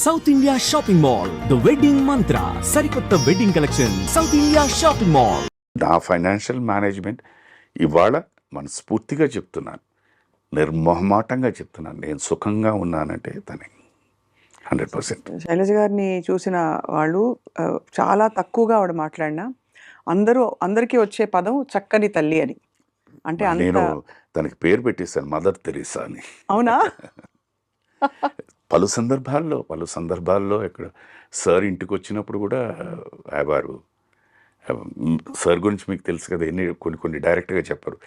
South India shopping mall the wedding మంత్ర సరికొత్త wedding collection south India shopping mall. నా financial management ఇవాళ మనస్ఫూర్తిగా చెప్తున్నాను, నిర్మోహమాటంగా చెప్తున్నాను, నేను సుఖంగా ఉన్నానంటే తనే 100%. శైలజ గారిని చూసిన వాళ్ళు చాలా తక్కువగా ఆవిడ మాట్లాడినా అందరికీ వచ్చే పదం చక్కని తల్లి అని. అంటే నేను తనకి పేరు పెట్టేశాను, మదర్ తెరీసా అని. అవునా? పలు సందర్భాల్లో ఇక్కడ సార్ ఇంటికి వచ్చినప్పుడు కూడా వారు సార్ గురించి మీకు తెలుసు కదా, కొన్ని డైరెక్ట్గా చెప్పారు,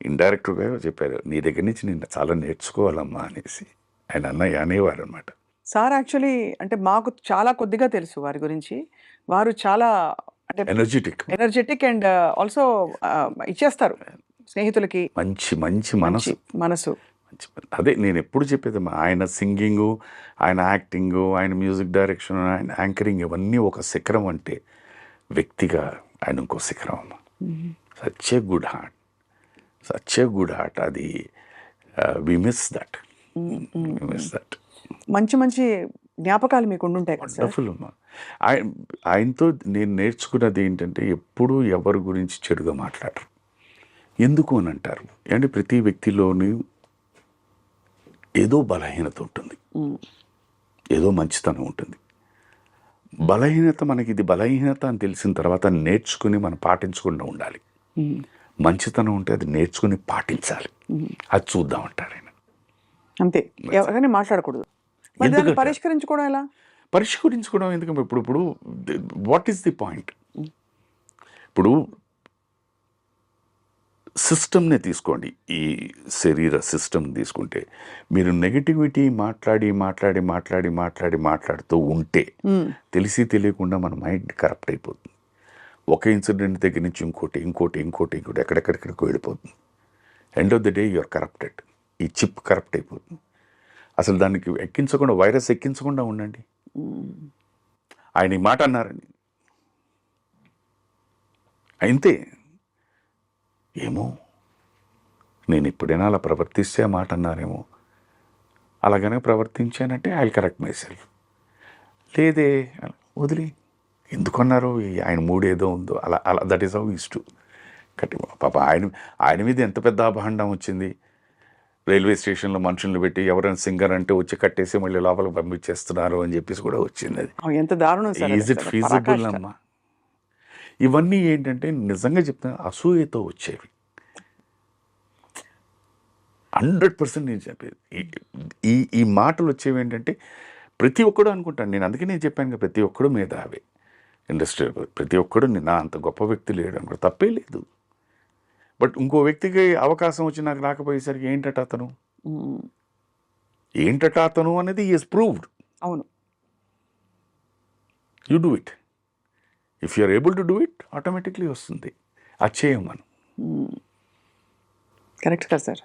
ఇండైరెక్ట్గా చెప్పారు, నీ దగ్గర నుంచి నేను చాలా నేర్చుకోవాలమ్మా అనేసి ఆయన అనేవారు అనమాట. సార్ యాక్చువల్లీ అంటే మాకు చాలా కొద్దిగా తెలుసు వారి గురించి. వారు చాలా అంటే ఎనర్జెటిక్ అండ్ ఆల్సో ఇచ్చేస్తారు స్నేహితులకి. మంచి మనసు. అదే నేను ఎప్పుడు చెప్పేదమ్మా, ఆయన సింగింగు, ఆయన యాక్టింగు, ఆయన మ్యూజిక్ డైరెక్షన్, ఆయన యాంకరింగ్, ఇవన్నీ ఒక శిఖరం అంటే వ్యక్తిగా ఆయన ఇంకో శిఖరం అమ్మ. Such a good heart. అది వి మిస్ దట్. మంచి జ్ఞాపకాలు మీకు ఉండుంటాయి కదా. వండర్ఫుల్ అమ్మా. ఆయనతో నేను నేర్చుకున్నది ఏంటంటే, ఎప్పుడూ ఎవరి గురించి చెడుగా మాట్లాడరు. ఎందుకు అని అంటారు అంటే, ప్రతి వ్యక్తిలోనూ ఏదో బలహీనత ఉంటుంది, ఏదో మంచితనం ఉంటుంది. బలహీనత మనకి ఇది బలహీనత అని తెలిసిన తర్వాత నేర్చుకుని మనం పాటించకుండా ఉండాలి. మంచితనం ఉంటే అది నేర్చుకుని పాటించాలి. అది చూద్దామంటారు ఆయన. అంతే, ఎవరైనా మాట్లాడకూడదు. పరిష్కరించుకోవడం ఎలా? పరిష్కరించుకోవడం ఎందుకంటే ఇప్పుడు వాట్ ఈస్ ది పాయింట్? ఇప్పుడు సిస్టమ్నే తీసుకోండి, ఈ శరీర సిస్టమ్ తీసుకుంటే, మీరు నెగటివిటీ మాట్లాడుతూ ఉంటే తెలిసి తెలియకుండా మన మైండ్ కరప్ట్ అయిపోతుంది. ఒక ఇన్సిడెంట్ దగ్గర నుంచి ఇంకోటి ఎక్కడెక్కడికో వెళ్ళిపోతుంది. End of the day you're corrupted. ఈ చిప్ కరప్ట్ అయిపోతుంది. అసలు దానికి వైరస్ ఎక్కించకుండా ఉండండి. ఆయన ఈ మాట అన్నారని అంతే. ఏమో నేను ఎప్పుడైనా అలా ప్రవర్తిస్తే ఆ మాట అన్నారేమో, అలాగనే ప్రవర్తించానంటే ఐ కరెక్ట్ మై సెల్ఫ్. లేదే వదిలి ఎందుకన్నారు, ఆయన మూడు ఏదో ఉందో అలా that is how is to కట్టి. పాప ఆయన మీద ఎంత పెద్ద అభాండం వచ్చింది. రైల్వే స్టేషన్లో మనుషులను పెట్టి ఎవరైనా సింగర్ అంటే వచ్చి కట్టేసి మళ్ళీ లోపలికి పంపించేస్తున్నారు అని చెప్పేసి కూడా వచ్చింది. అది ఎంత దారుణం. ఈజ్ ఇట్ ఫీజిబుల్ అమ్మా? ఇవన్నీ ఏంటంటే నిజంగా చెప్తాను, అసూయతో వచ్చేవి. 100% నేను చెప్పేది ఈ మాటలు వచ్చేవి ఏంటంటే, ప్రతి ఒక్కడు అనుకుంటాను నేను. అందుకే నేను చెప్పాను కదా, ప్రతి ఒక్కడు మేధావి ఇండస్ట్రీ, ప్రతి ఒక్కడు నా అంత గొప్ప వ్యక్తి లేడు అనుకో, తప్పే లేదు. బట్ ఇంకో వ్యక్తికి అవకాశం వచ్చి నాకు రాకపోయేసరికి ఏంటట అతను అనేది ఈజ్ ప్రూవ్డ్. అవును, you do it. If you're able to do it, automatically వస్తుంది. అది చేయం మనం. కరెక్ట్ కదా సార్.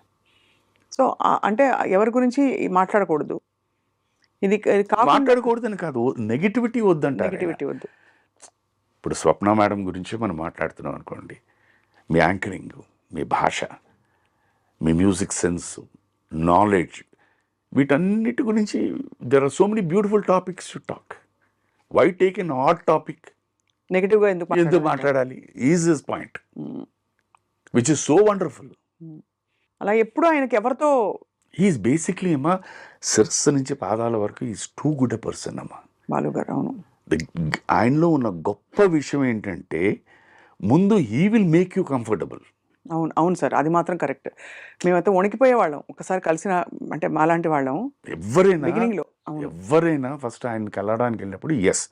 సో అంటే ఎవరి గురించి మాట్లాడకూడదు, ఇది మాట్లాడకూడదని కాదు, నెగిటివిటీ వద్దంటారు. వద్దు. ఇప్పుడు స్వప్న మేడం గురించి మనం మాట్లాడుతున్నాం అనుకోండి, మీ యాంకరింగ్, మీ భాష, మీ మ్యూజిక్ సెన్స్, నాలెడ్జ్, వీటన్నిటి గురించి there are so many beautiful topics to talk. Why take an odd topic? నెగటివ్గా ఎందుకు మాట్లాడాలి? Is this point which is so wonderful. అలా ఎప్పుడు ఆయనకి ఎవరితో హీఈస్ బేసిక్లీ అమ్మా, శిరస్సు నుంచి పాదాల వరకు is too good a person అమ్మా బాలు గారు. అవును, ఆయనలో ఉన్న గొప్ప విషయం ఏంటంటే, ముందు he will make you comfortable. అవును సార్, అది మాత్రం కరెక్ట్. మేమైతే వణికిపోయేవాళ్ళం ఒకసారి కలిసిన, అంటే మాలాంటి వాళ్ళం. ఎవరైనా ఫస్ట్ ఆయనకి వెళ్ళడానికి వెళ్ళినప్పుడు yes,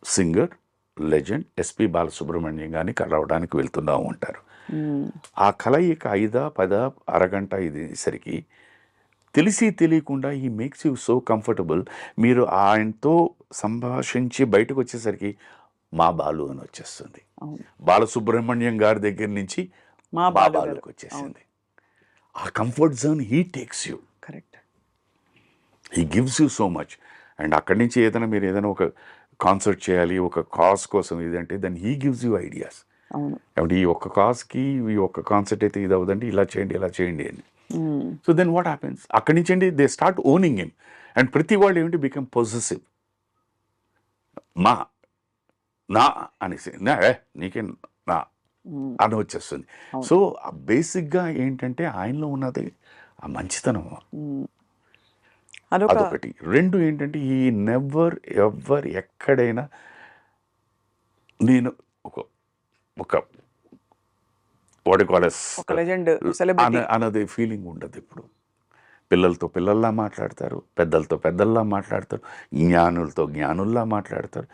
singer legend SP Balasubrahmanyam గారిని కలవడానికి వెళ్తున్నాము అంటారు. ఆ కలయిక 5-10 అరగంట ఇదేసరికి తెలిసి తెలియకుండా ఈ మేక్స్ యూ సో కంఫర్టబుల్. మీరు ఆయనతో సంభాషించి బయటకు వచ్చేసరికి మా బాలు అని వచ్చేస్తుంది. బాలసుబ్రహ్మణ్యం గారి దగ్గర నుంచి మా బాలుకి వచ్చేసింది. ఆ comfort zone he takes you. Correct. He gives you so much. And అక్కడి నుంచి మీరు ఏదైనా ఒక కాన్సర్ట్ చేయాలి, ఒక కాజ్ కోసం ఇదంటే, then he gives you ideas. కాబట్టి ఈ ఒక్క కాజ్కి ఈ ఒక్క కాన్సర్ట్ అయితే ఇది అవుదండి, ఇలా చేయండి అని. సో దెన్ వాట్ హ్యాపెన్స్, అక్కడి నుంచి అండి they start owning him. And ప్రతి వాళ్ళు ఏమిటి బికమ్ పొజెసివ్, నా అనేసి నీకే నా అని వచ్చేస్తుంది. సో బేసిక్గా ఏంటంటే ఆయనలో ఉన్నది ఆ మంచితనం, అదొకటి. రెండు ఏంటంటే ఈ నెవర్ ఎవర్ ఎక్కడైనా నేను ఒక అన్నది ఫీలింగ్ ఉండదు. ఇప్పుడు పిల్లలతో పిల్లల్లా మాట్లాడతారు, పెద్దలతో పెద్దల్లా మాట్లాడతారు, జ్ఞానులతో జ్ఞానుల్లా మాట్లాడతారు,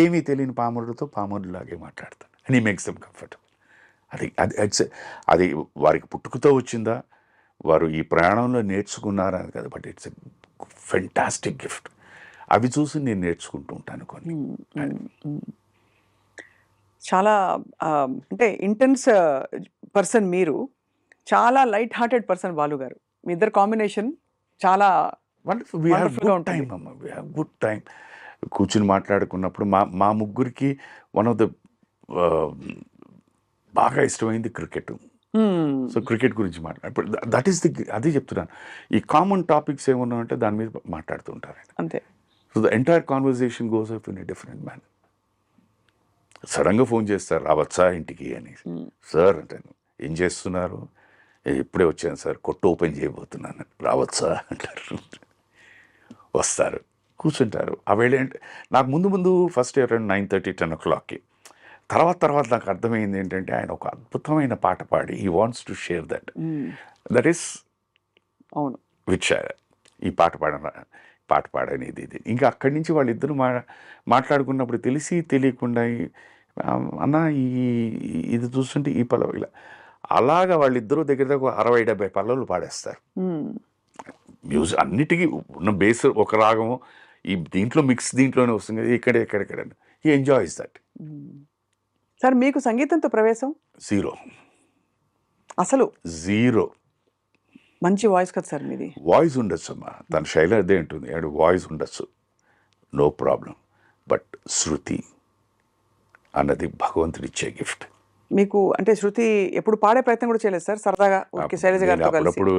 ఏమీ తెలియని పామరులతో పామరులాగే మాట్లాడతారు. అండ్ ఈ మేక్స్ దెమ్ కంఫర్టబుల్. అది అది అది వారికి పుట్టుకతో వచ్చిందా, వారు ఈ ప్రయాణంలో నేర్చుకున్నారా అని కదా, but it's a fantastic gift. అవి చూసి నేను నేర్చుకుంటూ ఉంటాను కొన్ని. చాలా అంటే ఇంటెన్స్ పర్సన్ మీరు, చాలా లైట్ హార్టెడ్ పర్సన్ బాలు గారు. మీ ఇద్దరు కాంబినేషన్ చాలా గుడ్ టైం. కూర్చుని మాట్లాడుకున్నప్పుడు మా ముగ్గురికి వన్ ఆఫ్ ద బాగా ఇష్టమైంది క్రికెట్. సో క్రికెట్ గురించి మాట్లాడు, దట్ ఈస్ అదే చెప్తున్నాను. ఈ కామన్ టాపిక్స్ ఏమన్నా అంటే దాని మీద మాట్లాడుతూ ఉంటారు అంతే. So the entire conversation goes up in a different manner. సడన్గా ఫోన్ చేస్తారు, రావచ్చా ఇంటికి అని. సార్ అంటాను, ఏం చేస్తున్నారు? ఇప్పుడే వచ్చాను సార్, కొట్టు ఓపెన్ చేయబోతున్నాను. రావచ్చా అంటారు. వస్తారు, కూర్చుంటారు. ఆ వేళ ఏంటి, నాకు ముందు ఫస్ట్ ఇయర్ 9:30, 10 o'clockకి. తర్వాత నాకు అర్థమైంది ఏంటంటే ఆయన ఒక అద్భుతమైన పాట పాడి he wants to share that is అవును విచ్ ఈ పాట పాడని ఇది. ఇంకా అక్కడి నుంచి వాళ్ళిద్దరు మాట్లాడుకున్నప్పుడు తెలిసి తెలియకుండా అన్న ఇది చూస్తుంటే ఈ పల్లవి ఇలా అలాగా వాళ్ళిద్దరూ దగ్గర 60-70 పల్లవులు పాడేస్తారు. మ్యూజిక్ అన్నిటికీ ఉన్న బేస్ ఒక రాగము, ఈ దీంట్లో మిక్స్ దీంట్లోనే వస్తుంది కదా, ఎక్కడెక్కడ హీ ఎంజాయ్స్ దట్. సార్ మీకు సంగీతంతో ప్రవేశం? అసలు జీరో. మంచి వాయిస్ కదా సార్ మీది. వాయిస్ ఉండొచ్చు అమ్మా, తన శైలి అదే ఉంటుంది. వాయిస్ ఉండొచ్చు, నో ప్రాబ్లం. బట్ శృతి అన్నది భగవంతుడు ఇచ్చే గిఫ్ట్. మీకు అంటే శృతి ఎప్పుడు పాడే ప్రయత్నం కూడా చేయలేదు సార్? సరదాగా శైలజ గారితో కలిసి? అప్పుడప్పుడు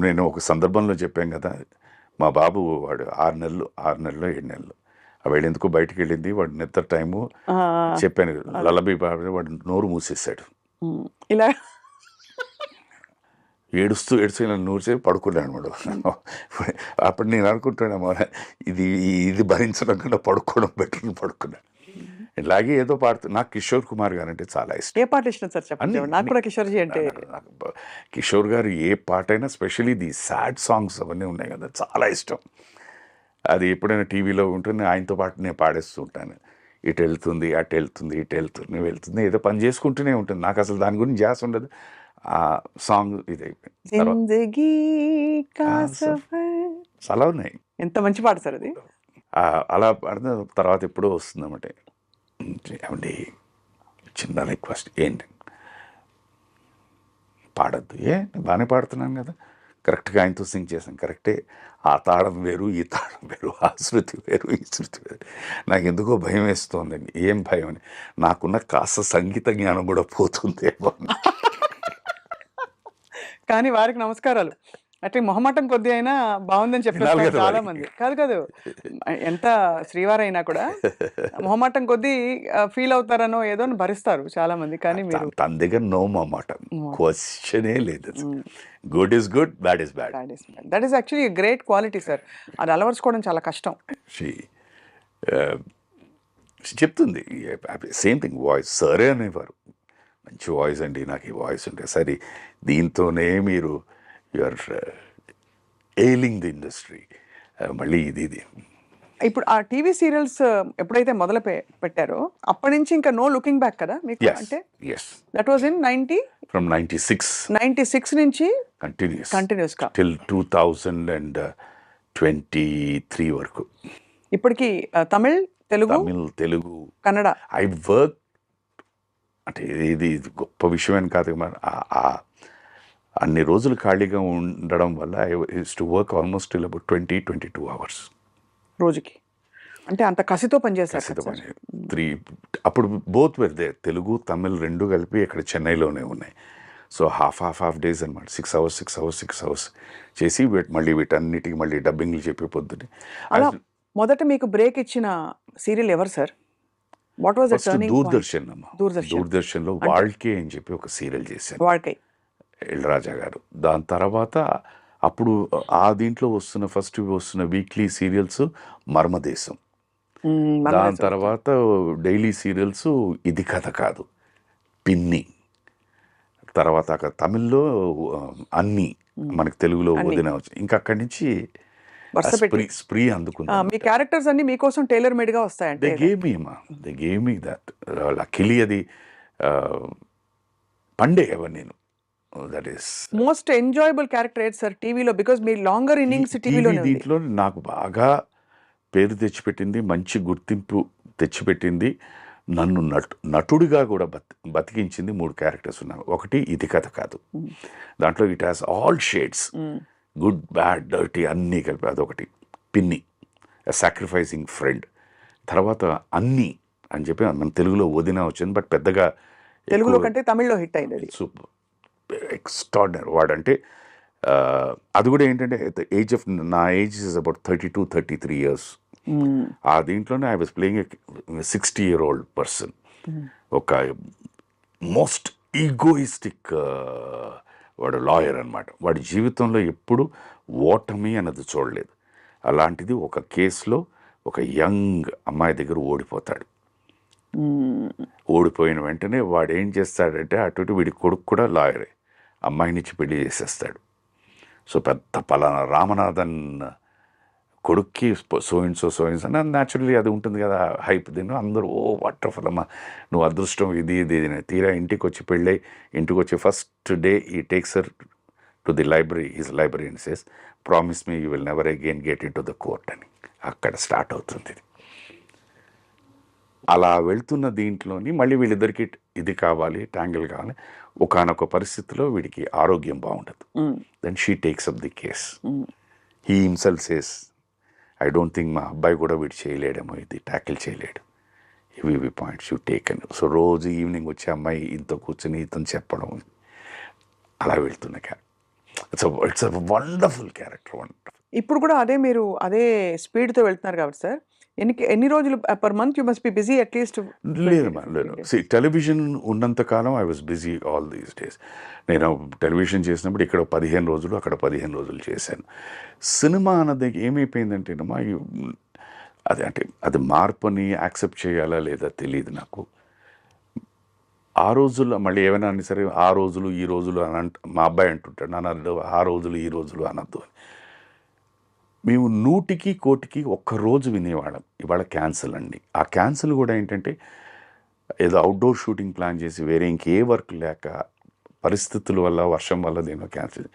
నేను ఒక సందర్భంలో చెప్పాను కదా, మా బాబు వాడు 6 నెలలు 7 నెలలు వాడు ఎందుకు బయటికి వెళ్ళింది, వాడు నిద్ర టైము చెప్పాను, లలబీ బాబు వాడు నోరు మూసేశాడు. ఇలా ఏడుస్తూ ఇలా నూరిసేపు పడుకున్నాను అనమాట. అప్పుడు నేను అనుకుంటున్నా, ఇది భరించడం కన్నా పడుకోవడం బెటర్. పడుకున్నాను. ఇలాగే ఏదో పాడుతూ, నాకు కిషోర్ కుమార్ గారు అంటే చాలా ఇష్టం. ఏ పాట ఇష్టం సార్ చెప్పండి? నాకు కూడా కిషోర్జీ అంటే, కిషోర్ గారు ఏ పాట అయినా, స్పెషల్లీ ది సాడ్ సాంగ్స్ అవన్నీ ఉన్నాయి కదా, చాలా ఇష్టం. అది ఎప్పుడైనా టీవీలో ఉంటుంది, ఆయనతో పాటు నేను పాడేస్తూ ఉంటాను. ఇటు వెళ్తుంది, అటు వెళ్తుంది, ఇటు వెళ్తుంది, ఏదో పని చేసుకుంటూనే ఉంటుంది. నాకు అసలు దాని గురించి జాస్ ఉండదు. ఆ సాంగ్ ఇది అయిపోయింది. చాలా ఉన్నాయి. ఎంత మంచి పాట సార్ అది. అలా పాడిన తర్వాత ఎప్పుడో వస్తుందన్నమాట. ఏమండి చిన్న రిక్వెస్ట్, ఏంటి పాడద్దు? నేను బాగానే పాడుతున్నాను కదా, కరెక్ట్గా ఆయనతో సింగ్ చేశాను, కరెక్టే. ఆ తాళం వేరు, ఈ తాళం వేరు, ఆ శృతి వేరు, ఈ శృతి వేరు. నాకు ఎందుకో భయం వేస్తోందండి. ఏం భయం అని, నాకున్న కాస్త సంగీత జ్ఞానం కూడా పోతుందేమో. కానీ వారికి నమస్కారాలు. అంటే మొహమాటం కొద్ది అయినా బాగుందని చెప్పారు చాలా మంది. కాదు ఎంత శ్రీవారు అయినా కూడా మొహమాటం కొద్ది ఫీల్ అవుతారనో ఏదో భరిస్తారు చాలా మంది. కానీ మీరు తన దగ్గర నో మొహమాటం, క్వశ్చనే లేదు. Good is good, bad is bad. That is actually great quality sir. అది అలవర్చుకోవడం చాలా కష్టం. చెప్తుంది సేమ్ థింగ్. వాయిస్ సరే అనేవారు, మంచి వాయిస్ అండి, నాకు ఈ వాయిస్ ఉంటే సరే, దీంతోనే మీరు యూఆర్ ఎయిలింగ్ ది ఇండస్ట్రీ. మళ్ళీ ఇది ఇప్పుడు ఆ టీవీ సీరియల్స్ ఎప్పుడైతే మొదలు పెట్టారో అప్పటి నుంచి ఇంకా నో లుకింగ్ బ్యాక్ కదా మీకు? అంటే దట్ వాజ్ ఇన్ 96 నుంచి కంటిన్యూస్ గా టిల్ 2023 వరకు. ఇప్పటికి తమిళ్, తెలుగు, కన్నడ ఐ వర్క్. అంటే ఇది గొప్ప విషయం అని కాదు, అన్ని రోజులు ఖాళీగా ఉండడం వల్ల I use to work almost till about 20-22 hours రోజుకి. అంటే అంత కసితో పనిచేస్తారు. అప్పుడు both where they, Telugu Tamil రెండు కలిపి ఇక్కడ చెన్నైలోనే ఉన్నాయి. సో హాఫ్ డేస్ అనమాట, 6 అవర్స్ చేసి మళ్ళీ వీటన్నిటికి మళ్ళీ డబ్బింగ్లు చెప్పి పొద్దున్నే. అలా మొదట మీకు బ్రేక్ ఇచ్చిన సీరియల్ ఎవరు sir? What was the first turning Doordarshan అమ్మ. దూరదర్శన్. దూరదర్శన్లో వాళ్కే అని చెప్పి ఒక సీరియల్ చేశాను, వాడికై. ఇళరాజా గారు. దాని తర్వాత అప్పుడు ఆ దీంట్లో ఫస్ట్ వస్తున్న వీక్లీ సీరియల్స్ మర్మదేశం, దాని తర్వాత డైలీ సీరియల్స్ ఇది కథ కాదు, పిన్ని, తర్వాత అక్కడ తమిళ్లో అన్ని, మనకి తెలుగులో వదిన వచ్చింది. ఇంకా అక్కడి నుంచి స్ప్రీ అందుకుంది. మీ క్యారెక్టర్స్ అన్ని మీకోసం టైలర్ మేడ్ గా వస్తాయంటే they gave me that luckily. అది పండే ఎవరు నేను, that is most enjoyable character ఏది సార్ టీవీలో? బికాజ్ మీ లాంగర్ ఇన్నింగ్స్ టీవీలో దీంట్లో నాకు బాగా పేరు తెచ్చిపెట్టింది, మంచి గుర్తింపు తెచ్చిపెట్టింది, నన్ను నటుడిగా కూడా బతికించింది 3 క్యారెక్టర్స్ ఉన్నాయి. ఒకటి ఇది కథ కాదు, దాంట్లో it has all shades, good bad dirty అన్నీ కలిపి అదొకటి. పిన్ని, సాక్రిఫైసింగ్ ఫ్రెండ్. తర్వాత అన్నీ అని చెప్పి మన తెలుగులో వదిన వచ్చింది, బట్ పెద్దగా తెలుగులో కంటే తమిళ్లో హిట్ అయింది. సూపర్ ఎక్స్ట్రాడినరీ వాడంటే. అది కూడా ఏంటంటే ఏజ్ ఆఫ్ నా ఏజ్ ఇస్ అబౌట్ 32-33 ఇయర్స్. ఆ దీంట్లోనే I was playing 60-year-old person, ఒక మోస్ట్ ఈగోయిస్టిక్ వాడు లాయర్ అనమాట. వాడి జీవితంలో ఎప్పుడు ఓటమి అన్నది చూడలేదు. అలాంటిది ఒక కేసులో ఒక యంగ్ అమ్మాయి దగ్గర ఓడిపోతాడు. ఓడిపోయిన వెంటనే వాడు ఏం చేస్తాడంటే అటు వీడి కొడుకు కూడా లాయరే, అమ్మాయినిచ్చి పెళ్లి చేసేస్తాడు. సో పెద్ద పలానా రామనాథన్ కొడుక్కి సోయిన్స్ అని న్యాచురల్లీ అది ఉంటుంది కదా హైప్. దీన్ని అందరూ ఓ వాటర్ఫుల్ అమ్మ, నువ్వు అదృష్టం ఇది తీరా ఇంటికి వచ్చి పెళ్ళై ఇంటికి వచ్చి ఫస్ట్ డే ఈ takes her to the library, his library and says promise me you will never again get in to the court అని. అక్కడ స్టార్ట్ అవుతుంది ఇది. అలా వెళ్తున్న దీంట్లోని మళ్ళీ వీళ్ళిద్దరికి ఇది కావాలి, ట్యాంగిల్ కావాలి. ఒకానొక పరిస్థితిలో వీడికి ఆరోగ్యం బాగుండదు. Then she takes up the case. He himself says I don't think మా అబ్బాయి కూడా వీడు చేయలేడేమో, ఇది ట్యాకిల్ చేయలేడు, ఇవి పాయింట్స్ యూ టేక్ అని. సో రోజు ఈవినింగ్ వచ్చి అమ్మాయి ఇంతో కూర్చొని ఇతను చెప్పడం, అలా వెళ్తున్న character. It's a wonderful character, wonderful. ఇప్పుడు కూడా అదే మీరు అదే స్పీడ్తో వెళ్తున్నారు కాబట్టి సార్, ఎన్ని రోజులు per month you must be busy at least? లేదు, టెలివిజన్ ఉన్నంతకాలం I was busy all these days. నేను టెలివిజన్ చేసినప్పుడు ఇక్కడ 15 రోజులు, అక్కడ 15 రోజులు చేశాను. సినిమా అన్నది ఏమైపోయిందంటే అది మార్పుని యాక్సెప్ట్ చేయాలా లేదా తెలియదు నాకు. ఆ రోజుల్లో మళ్ళీ ఏమైనా అని సరే ఆ రోజులు ఈ రోజులు అని మా అబ్బాయి అంటుంటాడు, నాన్న ఆ రోజులు ఈ రోజులు అనద్దు అని. మేము 100-1 ఒక్కరోజు వినేవాళ్ళం. ఇవాళ క్యాన్సిల్ అండి. ఆ క్యాన్సిల్ కూడా ఏంటంటే ఏదో అవుట్డోర్ షూటింగ్ ప్లాన్ చేసి వేరే ఇంకే వర్క్ లేక పరిస్థితుల వల్ల, వర్షం వల్ల దేనో క్యాన్సిల్.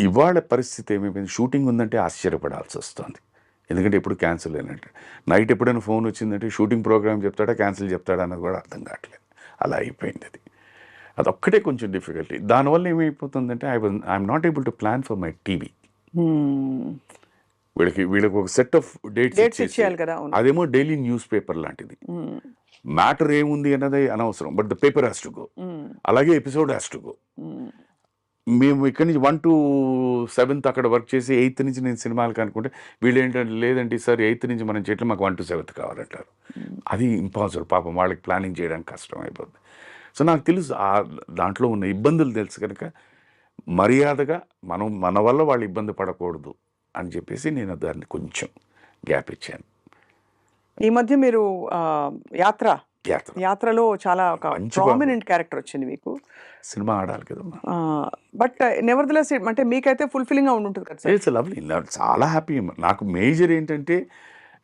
ఇవాళ పరిస్థితి ఏమైపోయింది, షూటింగ్ ఉందంటే ఆశ్చర్యపడాల్సి వస్తుంది. ఎందుకంటే ఎప్పుడు క్యాన్సిల్ అయినట్టు. నైట్ ఎప్పుడైనా ఫోన్ వచ్చిందంటే షూటింగ్ ప్రోగ్రామ్ చెప్తాడా క్యాన్సిల్ చెప్తాడా అన్నది కూడా అర్థం కావట్లేదు. అలా అయిపోయింది అది. అదొక్కటే కొంచెం డిఫికల్టీ. దానివల్ల ఏమైపోతుందంటే I'm not able to plan for my TV. వీళ్ళకి ఒక సెట్ ఆఫ్ డేట్స్ ఇచ్చేయాలి కదా. అదేమో డైలీ న్యూస్ పేపర్ లాంటిది. మ్యాటర్ ఏముంది అన్నది అనవసరం, but the paper has to go. అలాగే ఎపిసోడ్ హ్యాస్ టు గో. మేము ఇక్కడి నుంచి 1 to 7 అక్కడ వర్క్ చేసి 8th నుంచి నేను సినిమాలకు అనుకుంటే వీళ్ళు ఏంటంటే లేదంటే సార్ 8th నుంచి మనం చేయట్లే, మాకు 1 to 7 కావాలంటారు. అది ఇంపాసిబుల్. పాపం వాళ్ళకి ప్లానింగ్ చేయడానికి కష్టం అయిపోతుంది. సో నాకు తెలుసు దాంట్లో ఉన్న ఇబ్బందులు తెలుసు కనుక మర్యాదగా మన వల్ల వాళ్ళు ఇబ్బంది పడకూడదు అని చెప్పేసి నేను దాన్ని కొంచెం గ్యాప్ ఇచ్చాను. ఈ మధ్య మీరు యాత్రలో చాలా ఒక ప్రామినెంట్ క్యారెక్టర్ వచ్చింది మీకు. సినిమా ఆడాలి కదమ్మా. బట్ నెవర్దలెస్ అంటే మీకైతే ఫుల్ఫిల్లింగ్గా ఉంటుంది కదా సార్. ఇట్స్ లవ్లీ, చాలా హ్యాపీ. నాకు మేజర్ ఏంటంటే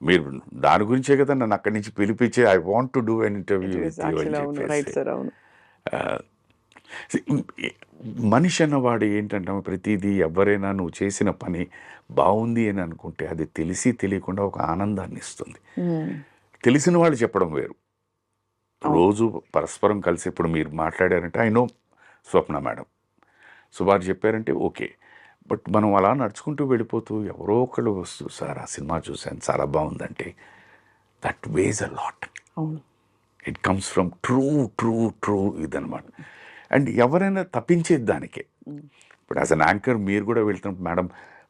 మీరు దాని గురించే కదా నన్ను అక్కడి నుంచి పిలిపించి I want to do an interview with you అని చెప్పేసి. మనిషి అన్నవాడు ఏంటంటే ప్రతిదీ ఎవరైనా నువ్వు చేసిన పని బాగుంది అని అనుకుంటే అది తెలిసి తెలియకుండా ఒక ఆనందాన్ని ఇస్తుంది. తెలిసిన వాళ్ళు చెప్పడం వేరు. రోజు పరస్పరం కలిసి ఇప్పుడు మీరు మాట్లాడారంటే ఐ నో స్వప్న మేడం, వారు చెప్పారంటే ఓకే. బట్ మనం అలా నడుచుకుంటూ వెళ్ళిపోతూ ఎవరో ఒకళ్ళు వస్తూ సార్ ఆ సినిమా చూశాను చాలా బాగుందంటే that ways a lot. It comes from true ఇదనమాట. అండ్ ఎవరైనా తప్పించేది దానికే. ఇప్పుడు యాజ్ అన్ యాంకర్ మీరు కూడా వెళ్తున్నప్పుడు మేడం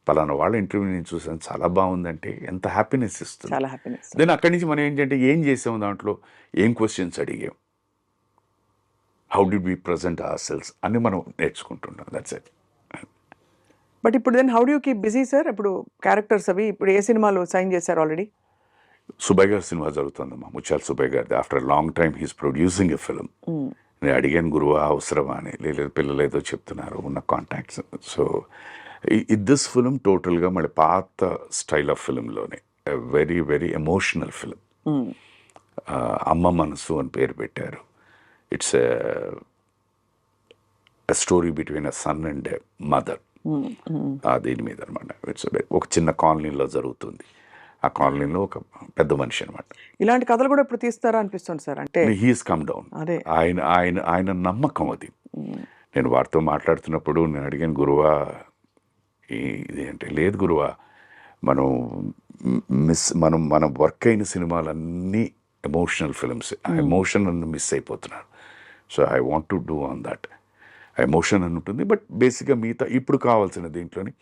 పలానా వాళ్ళ ఇంటర్వ్యూ నేను చూసాను చాలా బాగుందంటే ఎంత హ్యాపీనెస్ ఇస్తుంది. చాలా హ్యాపీనెస్. దెన్ అక్కడి నుంచి మనం ఏంటంటే ఏం చేసాము దాంట్లో, ఏం క్వశ్చన్స్ అడిగాం, how did we present ourselves అని మనం నేర్చుకుంటున్నాం. That's it. బట్ ఇప్పుడు then how do you keep busy sir? ఇప్పుడు క్యారెక్టర్స్ అవి ఇప్పుడు ఏ సినిమాలు సైన్ చేశారు ఆల్రెడీ? సుబ్బయ్య గారి సినిమా జరుగుతుందమ్మా, ముత్యాల సుబ్బయ్య గారిది. After long time he's producing a film. నేను అడిగాను గురువా అవసరమా అని, లేదు పిల్లలు ఏదో చెప్తున్నారు ఉన్న కాంటాక్ట్స్. సో దిస్ ఫిల్మ్ టోటల్గా మళ్ళీ పాత స్టైల్ ఆఫ్ ఫిల్మ్లోనే very very emotional film. Amma Manasu అని పేరు పెట్టారు. It's a story between a son and a mother. దీని మీద అనమాట. ఇట్స్ ఒక చిన్న కాలనీలో జరుగుతుంది. ఆ కాలనీలో ఒక పెద్ద మనిషి అనమాట. ఇలాంటి కథలు కూడా ఇప్పుడు తీస్తారా అనిపిస్తుంది సార్. అంటే హీస్ కమ్ డౌన్. అదే ఆయన ఆయన ఆయన నమ్మకం అది. నేను వారితో మాట్లాడుతున్నప్పుడు నేను అడిగాను, గురువా ఇది అంటే, లేదు గురువా మనం మన వర్క్ అయిన సినిమాలన్నీ ఎమోషనల్ ఫిల్మ్స్. ఆ ఎమోషన్ అನ್ನು మిస్ అయిపోతున్నారు. So I want to do on that. Emotion అని ఉంటుంది, బట్ బేసిక్గా మిగతా ఇప్పుడు కావాల్సిన దీంట్లోని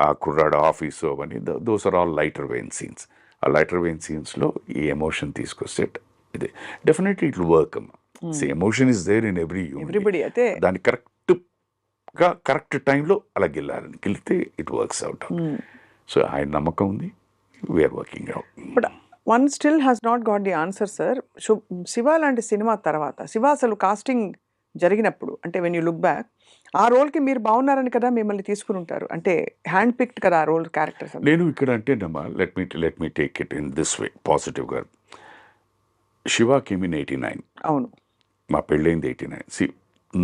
ఆ కుర్రాడు ఆఫీసు అవన్నీ those are all lighter vein scenes. ఆ లైటర్ వెయిన్ సీన్స్లో ఈ ఎమోషన్ తీసుకొస్తే ఇది డెఫినెట్లీ ఇట్ విల్ వర్క్ అమ్మా. Emotion is there in everybody. అయితే దాన్ని కరెక్ట్ టైంలో అలా గెలితే ఇట్ వర్క్స్ అవుట్. సో ఆయన నమ్మకం ఉంది, we're working out. But one still has not got the answer sir. Shiva లాంటి సినిమా తర్వాత శివ అసలు కాస్టింగ్ జరిగినప్పుడు అంటే వెన్ యూ లుక్ బ్యాక్ ఆ రోల్కి మీరు బాగున్నారని కదా మిమ్మల్ని తీసుకుని ఉంటారు. అంటే హ్యాండ్ పిక్డ్ కదా ఆ రోల్ క్యారెక్టర్స్. నేను ఇక్కడ అంటేనమ్మా, let me take it in this way పాజిటివ్గా. Shiva came in 89. అవును, మా పెళ్ళైంది 89.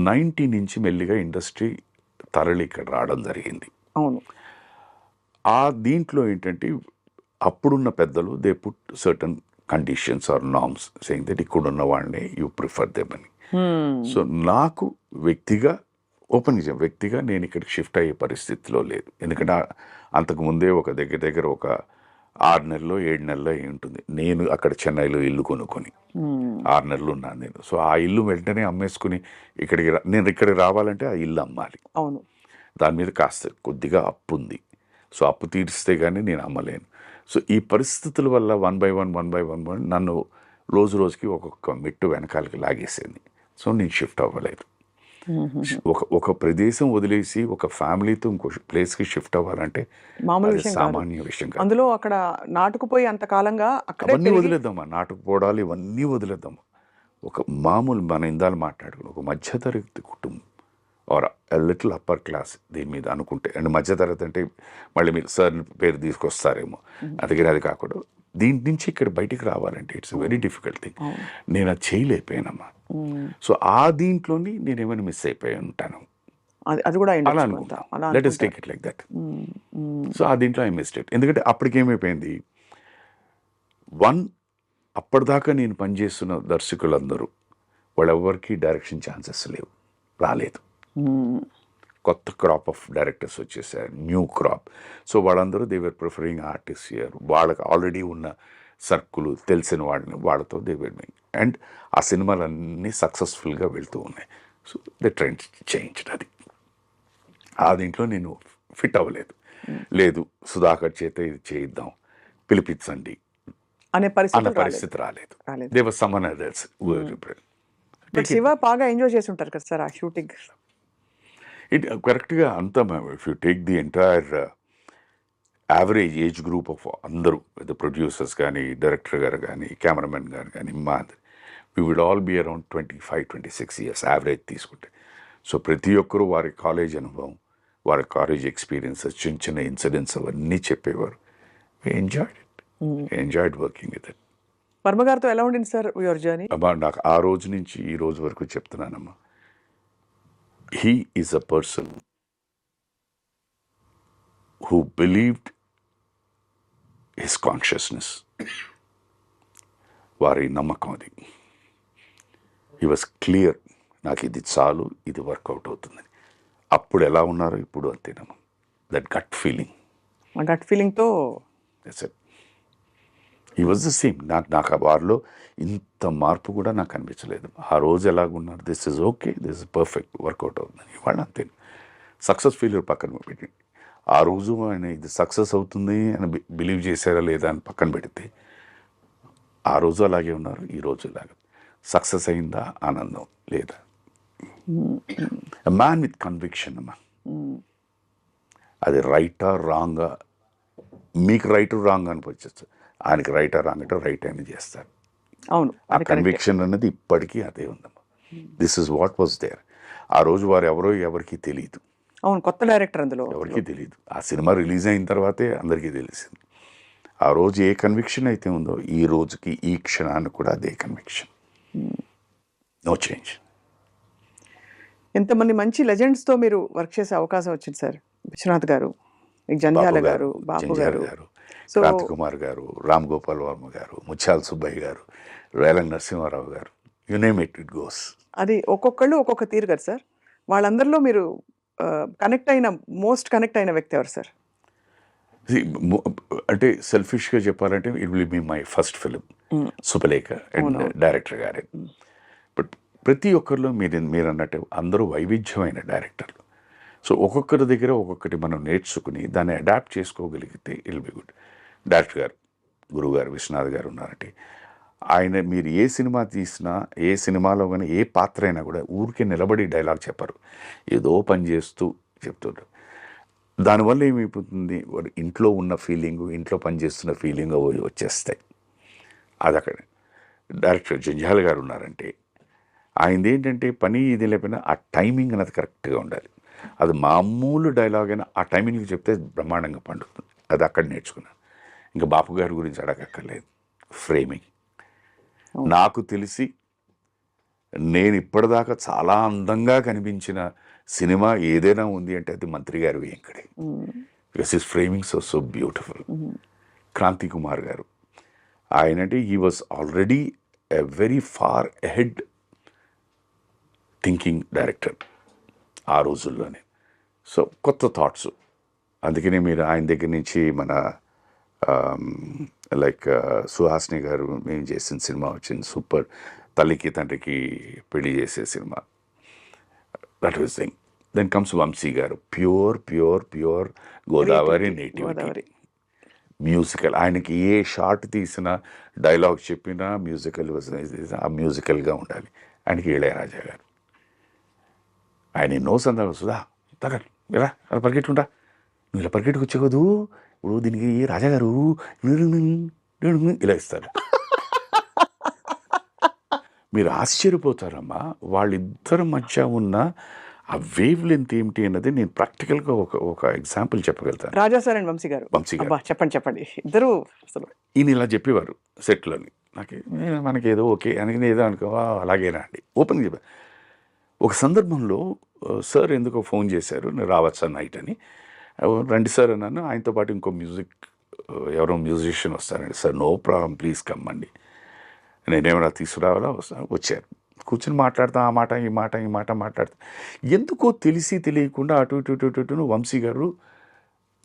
90 నుంచి మెల్లిగా ఇండస్ట్రీ తరలి ఇక్కడ రావడం జరిగింది. అవును. ఆ దీంట్లో ఏంటంటే అప్పుడున్న పెద్దలు they put certain conditions or norms saying that ఇక్కడున్న వాళ్ళని యూ ప్రిఫర్ దెమ్ అని. సో నాకు వ్యక్తిగా నేను ఇక్కడికి షిఫ్ట్ అయ్యే పరిస్థితిలో లేదు. ఎందుకంటే అంతకుముందే ఒక దగ్గర ఒక 6 నెలల్లో 7 నెలల్లో అయి ఉంటుంది. నేను అక్కడ చెన్నైలో ఇల్లు కొనుక్కొని 6 నెలలు ఉన్నాను నేను. సో ఆ ఇల్లు వెంటనే అమ్మేసుకుని నేను ఇక్కడికి రావాలంటే ఆ ఇల్లు అమ్మాలి. అవును. దాని మీద కాస్త కొద్దిగా అప్పు ఉంది. సో అప్పు తీరిస్తే కానీ నేను అమ్మలేను. సో ఈ పరిస్థితుల వల్ల వన్ బై వన్ నన్ను రోజుకి ఒక్కొక్క మెట్టు వెనకాలకి లాగేసింది. సో నేను షిఫ్ట్ అవ్వలేదు. ఒక ప్రదేశం వదిలేసి ఒక ఫ్యామిలీతో ఇంకో ప్లేస్కి షిఫ్ట్ అవ్వాలంటే మామూలు విషయం, సామాన్య విషయం కాదు. అందులో అక్కడ నాటుకుపోయి అంతకాలంగా అవన్నీ వదిలేద్దామా, నాటుకుపోవడాలు ఇవన్నీ వదిలేద్దామా. ఒక మామూలు మన ఇందాలు మాట్లాడుకుని ఒక మధ్యతరగతి కుటుంబం ఆర్ లిటిల్ అప్పర్ క్లాస్ దీని మీద అనుకుంటే, అండ్ మధ్యతరగతి అంటే మళ్ళీ మీరు సార్ పేరు తీసుకొస్తారేమో, అందుకని అది కాకుండా దీని నుంచి ఇక్కడ బయటికి రావాలంటే ఇట్స్ వెరీ డిఫికల్ట్ థింగ్. నేను అది చేయలేకపోయానమ్మా. సో ఆ దీంట్లోని నేను ఏమైనా మిస్ అయిపోయి ఉంటాను, అది కూడా అలా అనుకుంటాను. Let us take it like that. So ఆ దీంట్లో ఐ మిస్డ్ ఇట్. ఎందుకంటే అప్పటికేమైపోయింది, అప్పటిదాకా నేను పనిచేస్తున్న దర్శకులందరూ వాళ్ళెవ్వరికి డైరెక్షన్ ఛాన్సెస్ రాలేదు. కొత్త క్రాప్ ఆఫ్ డైరెక్టర్స్ వచ్చేసారు, న్యూ క్రాప్. సో వాళ్ళందరూ they were preferring artist here. వాళ్ళకి ఆల్రెడీ ఉన్న సర్కులు తెలిసిన వాళ్ళతో దే వర్ డూయింగ్, అండ్ ఆ సినిమాలన్నీ సక్సెస్ఫుల్గా వెళ్తూ ఉన్నాయి. So the trend change. అది ఆ దీంట్లో నేను ఫిట్ అవ్వలేదు. లేదు సుధాకర్ చేత ఇది చేయిద్దాం, పిలిపించండి అన్న పరిస్థితి రాలేదు. They were someone others. Shiva బాగా ఎంజాయ్ చేసి ఉంటారు కదా సార్ ఆ షూటింగ్. కరెక్ట్గా అంతా if you take the entire average age group of అందరూ, ప్రొడ్యూసర్స్ కానీ, డైరెక్టర్ గారు కానీ, కెమెరామెన్ గారు కానీ, we would all be around 25-26 years average తీసుకుంటే. సో ప్రతి ఒక్కరూ వారి కాలేజ్ అనుభవం, వారి కాలేజ్ ఎక్స్పీరియన్సెస్, చిన్న ఇన్సిడెంట్స్ అవన్నీ చెప్పేవారు. Enjoyed working with it. Varma గారితో ఎలా ఉండింది సార్ యువర్ జర్నీ? అమ్మా నాకు ఆ రోజు నుంచి ఈ రోజు వరకు చెప్తున్నానమ్మా, he is a person who believed his consciousness. వారి నమ్మకం అది. he was clear, నాకు ఇది చాలు, ఇది వర్కౌట్ అవుతుందని. అప్పుడు ఎలా ఉన్నారో ఇప్పుడు అంతేనమ్మా. దట్ గట్ ఫీలింగ్, ఆ గట్ ఫీలింగ్తో ఈ వాజ్ ద సేమ్. నాకు ఆ వారిలో ఇంత మార్పు కూడా నాకు అనిపించలేదు. ఆ రోజు ఎలాగున్నారు, this is okay, this is perfect, work out అవుతుంది. ఇవాళ అంతే. సక్సెస్ ఫెయిల్యూర్ పక్కన పెట్టండి, ఆ రోజు ఆయన ఇది సక్సెస్ అవుతుంది అని బిలీవ్ చేశారా లేదా అని పక్కన పెడితే, ఆ రోజు అలాగే ఉన్నారు, ఈ రోజు ఇలాగే. సక్సెస్ అయిందా, ఆనందం లేదా. మ్యాన్ విత్ కన్విక్షన్ అమ్మా. అది రైటా రాంగా, మీకు రైట్ రాంగ్ అనిపించచ్చు, ఆయనకి రైటా రాంగ్ అంటే రైట్ అని చేస్తారు. అవును, ఆ కన్విక్షన్ అన్నది ఇప్పటికీ అదే ఉందమ్మా. This is what was there. ఆ రోజు వారు ఎవరో ఎవరికి తెలియదు. అవును, కొత్త డైరెక్టర్ అందులో ఎవరికి తెలియదు. ఆ సినిమా రిలీజ్ అయిన తర్వాతే అందరికీ తెలిసింది. ఆ రోజు ఏ కన్విక్షన్ అయితే ఉందో ఈ రోజుకి ఈ క్షణాన్ని కూడా అదే కన్విక్షన్. No change. ఎంతమంది మంచి లెజెండ్స్తో మీరు వర్క్ చేసే అవకాశం వచ్చింది సార్. విశ్వనాథ్ గారు, జంధ్యాల గారు, బాపు గారు, సో క్రాంతి కుమార్ గారు, రామ్ గోపాల్ వర్మ గారు, ముత్యాల సుబ్బయ్య గారు, రేలంగ్ నరసింహారావు గారు, you name it, it goes. అది ఒక్కొక్కళ్ళు ఒక్కొక్క తీరు కదా సార్. వాళ్ళందరిలో మీరు మోస్ట్ కనెక్ట్ అయిన వ్యక్తి ఎవరు సార్? అంటే సెల్ఫిష్గా చెప్పాలంటే it will be my first film సుపలేఖ అండ్ డైరెక్టర్ గారే. బట్ ప్రతి ఒక్కరిలో మీరు అన్నట్టు అందరూ వైవిధ్యమైన డైరెక్టర్లు. సో ఒక్కొక్కరి దగ్గర ఒక్కొక్కటి మనం నేర్చుకుని దాన్ని అడాప్ట్ చేసుకోగలిగితే ఇల్ బి గుడ్. డైరెక్టర్ గారు, గురువు గారు, విశ్వనాథ్ గారు ఉన్నారంటే ఆయన మీరు ఏ సినిమా తీసినా, ఏ సినిమాలో కానీ ఏ పాత్ర అయినా కూడా ఊరికే నిలబడి డైలాగ్ చెప్పరు, ఏదో పని చేస్తూ చెప్తుంటారు. దానివల్ల ఏమైపోతుంది, ఇంట్లో ఉన్న ఫీలింగు, ఇంట్లో పనిచేస్తున్న ఫీలింగ్ వచ్చేస్తాయి. అది అక్కడ. డైరెక్టర్ జంధ్యాల గారు ఉన్నారంటే ఆయనది ఏంటంటే పని ఇది లేకపోయినా ఆ టైమింగ్ అనేది కరెక్ట్గా ఉండాలి. అది మామూలు డైలాగ్ అయినా ఆ టైమింగ్కి చెప్తే బ్రహ్మాండంగా పండుతుంది. అది అక్కడ నేర్చుకున్నాను. ఇంకా బాపు గారి గురించి అడగక్కర్లేదు. ఫ్రేమింగ్ నాకు తెలిసి నేను ఇప్పటిదాకా చాలా అందంగా కనిపించిన సినిమా ఏదైనా ఉంది అంటే అది మంత్రి గారు వెంకడే. Because his framing so beautiful. Kranthi Kumar గారు ఆయనంటే he was already a very far ahead thinking director ఆ రోజుల్లోనే. సో కొత్త థాట్స్. అందుకనే మీరు ఆయన దగ్గర నుంచి మన లైక్ సుహాసిని గారు మేము చేసిన సినిమా వచ్చింది సూపర్, తల్లికి తండ్రికి పెళ్లి చేసే cinema, that was thing. Then comes Vamsi garu, pure Godavari nativity. Musical, ఆయనకి ఏ షార్ట్ తీసినా డైలాగ్ చెప్పినా మ్యూజికల్ ఆ మ్యూజికల్గా ఉండాలి. ఆయనకి ఇళయరాజా గారు, ఆయన ఎన్నో సందర్భాలు సుధా తగ ఇలా అలా పరిగెట్టుకుంటా, నువ్వు ఇలా పరిగెట్టుకు వచ్చేకదు, ఇప్పుడు దీనికి రాజా గారు ఇలా ఇస్తారు. మీరు ఆశ్చర్యపోతారమ్మా, వాళ్ళిద్దరి మధ్య ఉన్న ఆ వేవ్ లెంత్ ఏమిటి అన్నది నేను ప్రాక్టికల్గా ఒక ఎగ్జాంపుల్ చెప్పగలుగుతాను. రాజా సార్ అండ్ వంశీ గారు. చెప్పండి ఇద్దరు అసలు. ఈయన ఇలా చెప్పేవారు సెట్లోని, మనకి ఏదో ఓకే అని ఏదో అనుకో అలాగేనా అండి ఓపెన్గా చెప్పారు. ఒక సందర్భంలో సార్ ఎందుకో ఫోన్ చేశారు, నేను రావచ్చా నైట్ అని. రండి సార్ అన్నాను. ఆయనతో పాటు ఇంకో ఎవరో మ్యూజిషియన్ వస్తారండి. సార్ నో ప్రాబ్లం, ప్లీజ్ కమ్మండి. నేనేమైనా తీసుకురావాలా, వచ్చారు. కూర్చొని మాట్లాడతా, ఆ మాట ఈ మాట మాట్లాడతా. ఎందుకో తెలియకుండా అటు ఇటు వంశీ గారు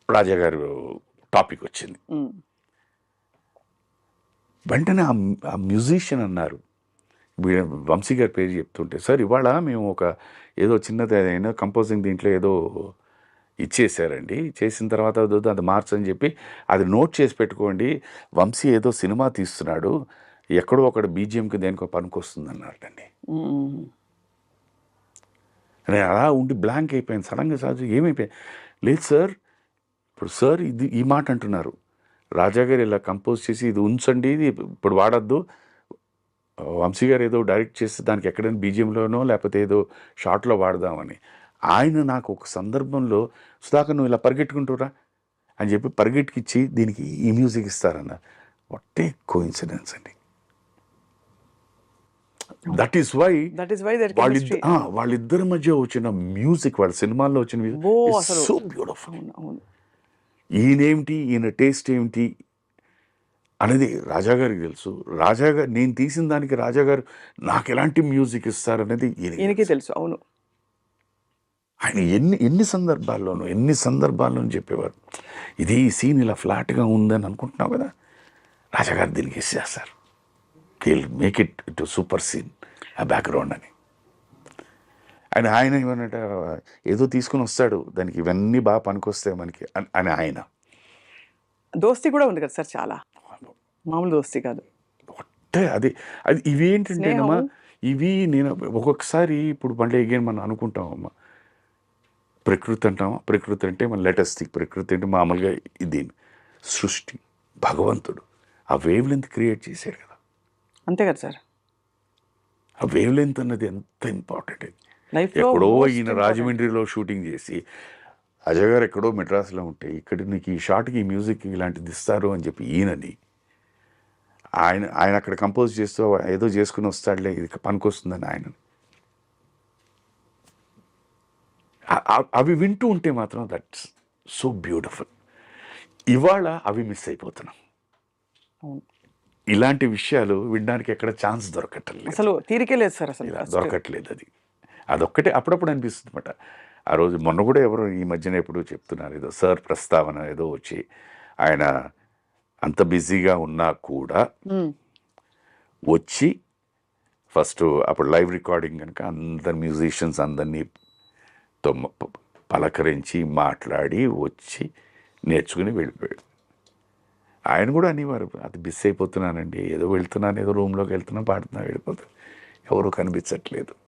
రాజా గారు టాపిక్ వచ్చింది. వెంటనే ఆ మ్యూజిషియన్ అన్నారు, వంశీ గారి పేరు చెప్తుంటే, సార్ ఇవాళ మేము ఏదో చిన్నది అయినా కంపోజింగ్ దీంట్లో ఏదో ఇచ్చేసారండి, చేసిన తర్వాత అది మార్చని చెప్పి అది నోట్ చేసి పెట్టుకోండి, వంశీ ఏదో సినిమా తీస్తున్నాడు, ఎక్కడో ఒకటి బీజిఎంకి దేనికో పనికొస్తుంది అన్నారటండి. నేను అలా ఉండి బ్లాంక్ అయిపోయాను. సడన్గా సార్ ఏమైపోయాయి, లేదు సార్ ఇప్పుడు సార్ ఈ మాట అంటున్నారు, రాజా గారు ఇలా కంపోజ్ చేసి ఇది ఉంచండి, ఇది ఇప్పుడు వాడద్దు, వంశీ గారు ఏదో డైరెక్ట్ చేస్తే దానికి ఎక్కడైనా బీజిఎంలోనో లేకపోతే ఏదో షార్ట్లో వాడదామని. ఆయన నాకు ఒక సందర్భంలో సుధాకర్ నువ్వు ఇలా పరిగెట్టుకుంటురా అని చెప్పి పరిగెట్టుకిచ్చి దీనికి ఈ మ్యూజిక్ ఇస్తారన్న. వాట్ ఏ కోఇన్సిడెన్స్ అండి. దట్ ఈస్ వై వాళ్ళిద్దరి మధ్య వచ్చిన మ్యూజిక్, వాళ్ళ సినిమాల్లో వచ్చిన మ్యూజిక్ సో బ్యూటిఫుల్. ఈయనేమిటి, ఈయన టేస్ట్ ఏమిటి అనేది రాజాగారికి తెలుసు. రాజాగారు నేను తీసిన దానికి రాజాగారు నాకు ఎలాంటి మ్యూజిక్ ఇస్తారనేది ఈయనకి తెలుసు. అవును, ఆయన ఎన్ని సందర్భాల్లోనూ చెప్పేవారు, ఇది ఈ సీన్ ఇలా ఫ్లాట్గా ఉందని అనుకుంటున్నావు కదా, రాజాగారు దీనికి ఇచ్చేస్తారు, will make it to super scene ఆ బ్యాక్గ్రౌండ్ అని. ఆయన ఏమన్నట, ఏదో తీసుకుని వస్తాడు, దానికి ఇవన్నీ బాగా పనికొస్తాయి మనకి అని ఆయన. దోస్తీ కూడా ఉంది కదా సార్, చాలా మామూలు దోస్తీ కాదు. అంటే అది అది ఇవి ఏంటంటేనమ్మా, ఇవి నేను ఒక్కొక్కసారి ఇప్పుడు మళ్ళీ అగైన్ మనం అనుకుంటామమ్మా, ప్రకృతి అంటాం, ప్రకృతి అంటే మన లేటెస్ట్ ప్రకృతి అంటే మామూలుగా ఇది సృష్టి, భగవంతుడు ఆ వేవ్ లెంత్ క్రియేట్ చేశాడు కదా. అంతే కదా సార్, ఆ వేవ్ లెంత్ అన్నది ఎంత ఇంపార్టెంట్. లైఫ్లో ఎక్కడో ఈయన రాజమండ్రిలో షూటింగ్ చేసి అజయ్ గారు ఎక్కడో మెడ్రాస్లో ఉంటే ఇక్కడ నీకు ఈ షాట్కి ఈ మ్యూజిక్ ఇలాంటిది ఇస్తారు అని చెప్పి ఈయనని ఆయన అక్కడ కంపోజ్ చేస్తూ ఏదో చేసుకుని వస్తాడులే, ఇది పనికొస్తుందని ఆయన. అవి వింటూ ఉంటే మాత్రం దట్స్ సో బ్యూటిఫుల్. ఇవాళ అవి మిస్ అయిపోతున్నాం. ఇలాంటి విషయాలు వినడానికి ఎక్కడ ఛాన్స్ దొరకట్లేదు, అసలు తీరికే లేదు సార్, అసలు దొరకట్లేదు. అదొక్కటే అప్పుడప్పుడు అనిపిస్తుంది అనమాట. ఆ రోజు మొన్న కూడా ఎవరో ఈ మధ్యన ఎప్పుడు చెప్తున్నారు, ఏదో సార్ ప్రస్తావన ఏదో వచ్చి ఆయన అంత బిజీగా ఉన్నా కూడా వచ్చి ఫస్ట్ అప్పుడు లైవ్ రికార్డింగ్ కనుక అందరు మ్యూజిషియన్స్ అందరినీ పలకరించి మాట్లాడి వచ్చి నేర్చుకుని వెళ్ళిపోయాడు. ఆయన కూడా అనేవారు, అది మిస్ అయిపోతున్నానండి, ఏదో వెళ్తున్నాను, ఏదో రూమ్లోకి వెళ్తున్నా, పాడుతున్నా, వెళ్ళిపోతాను, ఎవరు కనిపించట్లేదు.